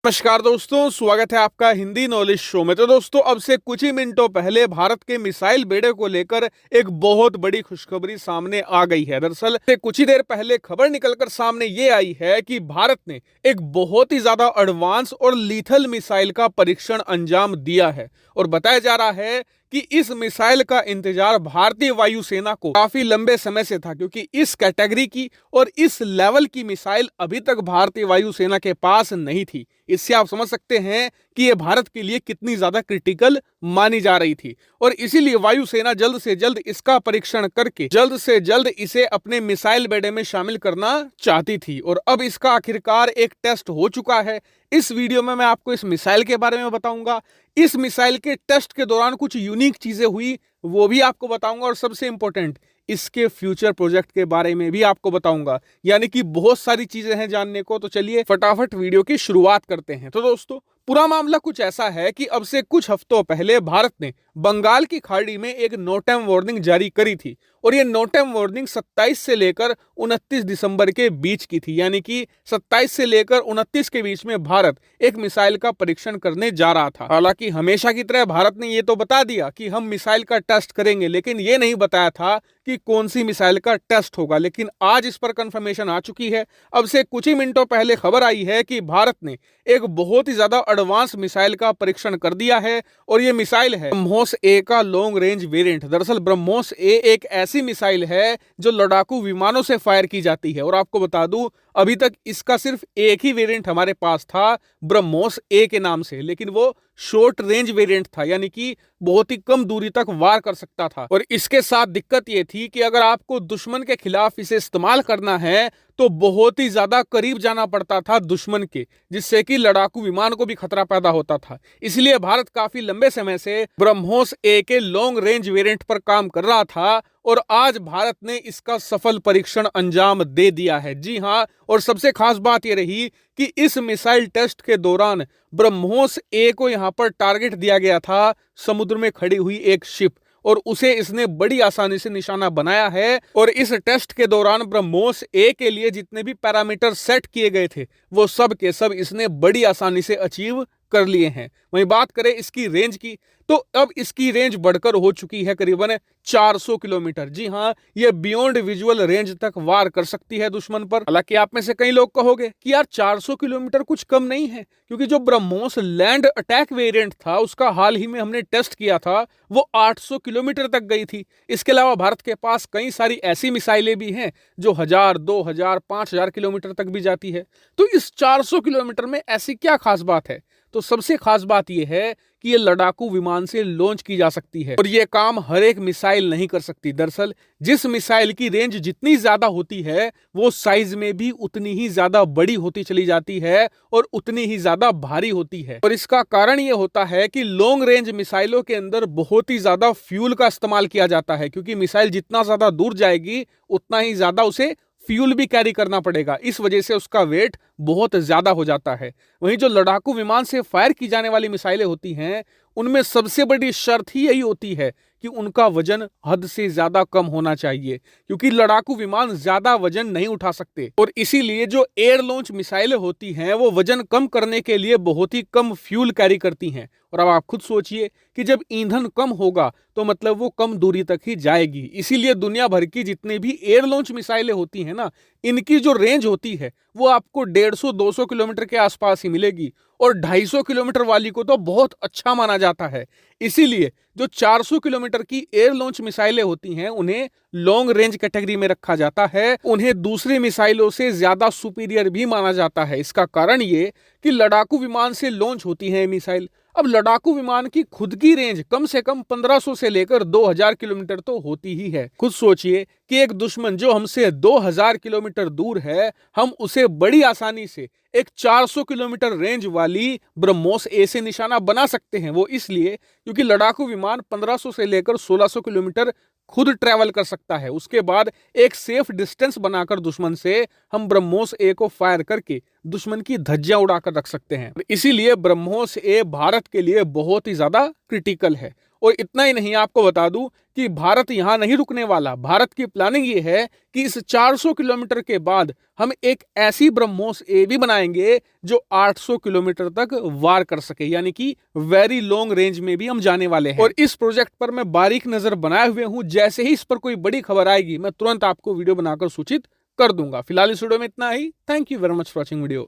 नमस्कार दोस्तों, स्वागत है आपका हिंदी नॉलेज शो में। तो दोस्तों, अब से कुछ ही मिनटों पहले भारत के मिसाइल बेड़े को लेकर एक बहुत बड़ी खुशखबरी सामने आ गई है। दरअसल कुछ ही देर पहले खबर निकलकर सामने ये आई है कि भारत ने एक बहुत ही ज्यादा एडवांस और लीथल मिसाइल का परीक्षण अंजाम दिया है और बताया जा रहा है कि इस मिसाइल का इंतजार भारतीय वायुसेना को काफी लंबे समय से था, क्योंकि इस कैटेगरी की और इस लेवल की मिसाइल अभी तक भारतीय वायुसेना के पास नहीं थी। इससे आप समझ सकते हैं कि यह भारत के लिए कितनी ज्यादा क्रिटिकल मानी जा रही थी और इसीलिए वायुसेना जल्द से जल्द इसका परीक्षण करके जल्द से जल्द इसे अपने मिसाइल बेड़े में शामिल करना चाहती थी। और अब इसका आखिरकार एक टेस्ट हो चुका है। इस वीडियो में मैं आपको इस मिसाइल के बारे में बताऊंगा। इस मिसाइल के टेस्ट के दौरान कुछ यूनिक चीजें हुई वो भी आपको बताऊंगा और सबसे इंपॉर्टेंट इसके फ्यूचर प्रोजेक्ट के बारे में भी आपको बताऊंगा। यानी कि बहुत सारी चीजें हैं जानने को। तो चलिए फटाफट वीडियो की शुरुआत करते हैं। तो दोस्तों, पूरा मामला कुछ ऐसा है कि अब से कुछ हफ्तों पहले भारत ने बंगाल की खाड़ी में एक नो टाइम वार्निंग जारी करी थी और ये नो टाइम वार्निंग 27 से लेकर 29 दिसंबर के बीच की थी। यानी कि 27 से लेकर 29 के बीच में भारत एक मिसाइल का परीक्षण करने जा रहा था। हालांकि हमेशा की तरह भारत ने ये तो बता दिया कि हम मिसाइल का टेस्ट करेंगे, लेकिन ये नहीं बताया था कि कौन सी मिसाइल का टेस्ट होगा। लेकिन आज इस पर कंफर्मेशन आ चुकी है। अब से कुछ ही मिनटों पहले खबर आई है कि भारत ने एक बहुत ही ज्यादा एडवांस मिसाइल का परीक्षण कर दिया है और ये मिसाइल है ब्रह्मोस ए का लॉन्ग रेंज वेरिएंट। दरअसल ब्रह्मोस ए एक ऐसी मिसाइल है जो लड़ाकू विमानों से फायर की जाती है और आपको बता दूं, अभी तक इसका सिर्फ एक ही वेरिएंट हमारे पास था ब्रह्मोस ए के नाम से, लेकिन वो शॉर्ट रेंज वेरिएंट था, यानी कि बहुत ही कम दूरी तक वार कर सकता था। और इसके साथ दिक्कत ये थी कि अगर आपको दुश्मन के खिलाफ इसे इस्तेमाल करना है तो बहुत ही ज्यादा करीब जाना पड़ता था दुश्मन के, जिससे कि लड़ाकू विमान को भी खतरा पैदा होता था। इसलिए भारत काफी लंबे समय से ब्रह्मोस ए के लॉन्ग रेंज वेरिएंट पर काम कर रहा था और आज भारत ने इसका सफल परीक्षण अंजाम दे दिया है। जी हां, और सबसे खास बात यह रही कि इस मिसाइल टेस्ट के दौरान ब्रह्मोस ए को यहां पर टारगेट दिया गया था समुद्र में खड़ी हुई एक शिप और उसे इसने बड़ी आसानी से निशाना बनाया है। और इस टेस्ट के दौरान ब्रह्मोस ए के लिए जितने भी पैरामीटर सेट किए गए थे वो सब के सब इसने बड़ी आसानी से अचीव कर लिए हैं। वहीं बात करें इसकी रेंज की, तो अब इसकी रेंज बढ़कर हो चुकी है करीबन 400 किलोमीटर। जी हां, यह बियॉन्ड विजुअल रेंज तक वार कर सकती है दुश्मन पर। हालांकि आप में से कई लोग कहोगे कि यार 400 किलोमीटर कुछ कम नहीं है, क्योंकि जो ब्रह्मोस लैंड अटैक वेरिएंट था उसका हाल ही में हमने टेस्ट किया था, वो 800 किलोमीटर तक गई थी। इसके अलावा भारत के पास कई सारी ऐसी मिसाइलें भी हैं जो 1000, 2000, 5000 किलोमीटर तक भी जाती है। तो इस 400 किलोमीटर में ऐसी क्या खास बात है? तो सबसे खास बात यह है कि ये लड़ाकू विमान से लॉन्च की जा सकती है और ये काम हर एक मिसाइल नहीं कर सकती। दरअसल जिस मिसाइल की रेंज जितनी ज्यादा होती है वो साइज में भी उतनी ही ज्यादा बड़ी होती चली जाती है और उतनी ही ज्यादा भारी होती है। और इसका कारण ये होता है कि लॉन्ग रेंज मिसाइलों के अंदर बहुत ही ज्यादा फ्यूल का इस्तेमाल किया जाता है, क्योंकि मिसाइल जितना ज्यादा दूर जाएगी उतना ही ज्यादा उसे फ्यूल भी कैरी करना पड़ेगा। इस वजह से उसका वेट बहुत ज्यादा हो जाता है। वहीं जो लड़ाकू विमान से फायर की जाने वाली मिसाइलें होती हैं उनमें सबसे बड़ी शर्त ही यही होती है कि उनका वजन हद से ज्यादा कम होना चाहिए, क्योंकि लड़ाकू विमान ज्यादा वजन नहीं उठा सकते। और इसीलिए जो एयर लॉन्च मिसाइलें होती हैं वो वजन कम करने के लिए बहुत ही कम फ्यूल कैरी करती हैं। और अब आप खुद सोचिए कि जब ईंधन कम होगा तो मतलब वो कम दूरी तक ही जाएगी। इसीलिए दुनिया भर की जितनी भी एयर लॉन्च मिसाइलें होती हैं ना, इनकी जो रेंज होती है वो आपको 150-200 किलोमीटर के आसपास ही मिलेगी और 250 किलोमीटर वाली को तो बहुत अच्छा माना जाता है। इसीलिए जो 400 किलोमीटर की एयर लॉन्च मिसाइलें होती हैं उन्हें लॉन्ग रेंज कैटेगरी में रखा जाता है। उन्हें दूसरी मिसाइलों से ज्यादा सुपीरियर भी माना जाता है। इसका कारण ये कि लड़ाकू विमान से लॉन्च होती है मिसाइल। अब लड़ाकू विमान की खुद की रेंज कम से कम 1500 से लेकर 2000 किलोमीटर तो होती ही है। खुद सोचिए कि एक दुश्मन जो हमसे 2000 किलोमीटर दूर है, हम उसे बड़ी आसानी से एक 400 किलोमीटर रेंज वाली ब्रह्मोस ए से निशाना बना सकते हैं। वो इसलिए क्योंकि लड़ाकू विमान 1500 से लेकर 1600 किलोमीटर खुद ट्रैवल कर सकता है। उसके बाद एक सेफ डिस्टेंस बनाकर दुश्मन से हम ब्रह्मोस ए को फायर करके दुश्मन की धज्जियां उड़ाकर रख सकते हैं। इसीलिए ब्रह्मोस ए भारत के लिए बहुत ही ज्यादा क्रिटिकल है। और इतना ही नहीं, आपको बता दूं कि भारत यहां नहीं रुकने वाला। भारत की प्लानिंग ये है कि इस 400 किलोमीटर के बाद हम एक ऐसी ब्रह्मोस ए भी बनाएंगे जो 800 किलोमीटर तक वार कर सके, यानी कि वेरी लॉन्ग रेंज में भी हम जाने वाले हैं। और इस प्रोजेक्ट पर मैं बारीक नजर बनाए हुए हूं। जैसे ही इस पर कोई बड़ी खबर आएगी मैं तुरंत आपको वीडियो बनाकर सूचित कर दूंगा। फिलहाल इस वीडियो में इतना ही। Thank you very much for watching video.